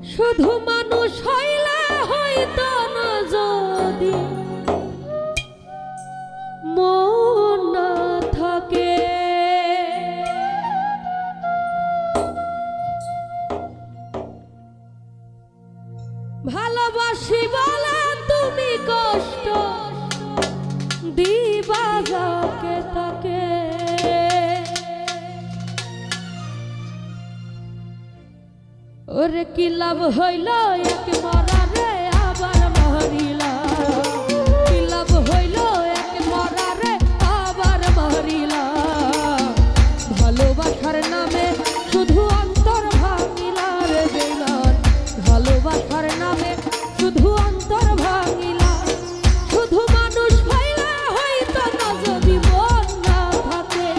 শুধু মানুষ হইলে হইতো না যদি মন না থাকে। ভালোবাসি বলে তুমি কষ্ট দিবা যাকে তাকে। ওরে কি লাভ হইল এক মরারে আবার মরিলা, কি লাভ হইল এক মরারে আবার মরিলা। ভালোবাসার নামে শুধু অন্তর ভাঙিলা রে বেঈমান, ভালোবাসার নামে শুধু অন্তর ভাঙিলা। শুধু মানুষ হইলে হইতো না যদি মন না থাকে।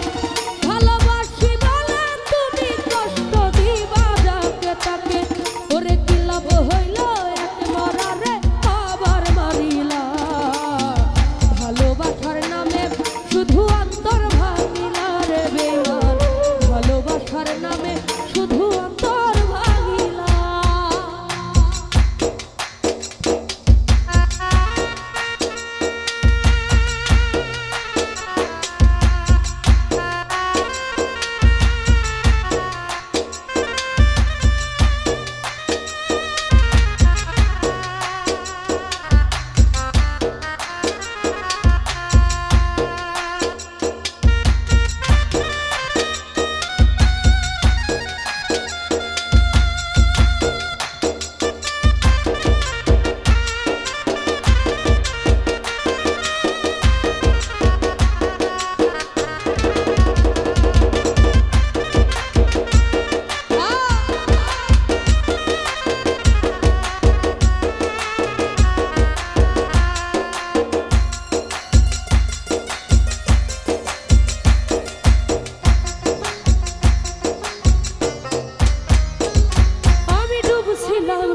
ভালোবাসি বলে তুমি কষ্ট দিবা যাকে তাকে। ওরে কি লাভ হইল এক মরারে আবার মারিলা। ভালোবাসার নামে শুধু অন্তর ভাঙিলা রে বেঈমান, ভালোবাসার নামে শুধু অন্তর ভাঙিলা।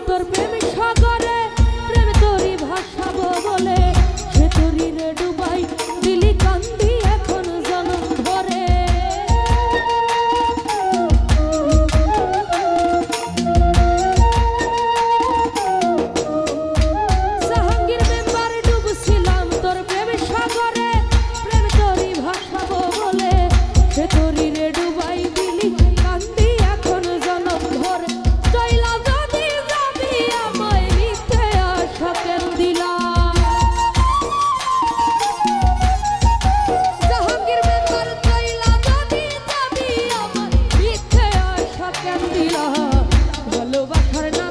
তোর প্রেম সাগরে প্রেম তোরি ভাসাবো বলে সে তোরি রে ডুবাই দিলি কান্দি এখন জনম ভরে। জাহাঙ্গীর মেম্বার ডুবছিলাম তোর প্রেম সাগরে প্রেম তোরি ভাসাবো বলে সে তোরি রে ডুবাই দিলি কান্দি এখন জনম ভরে। ভালোবাসার না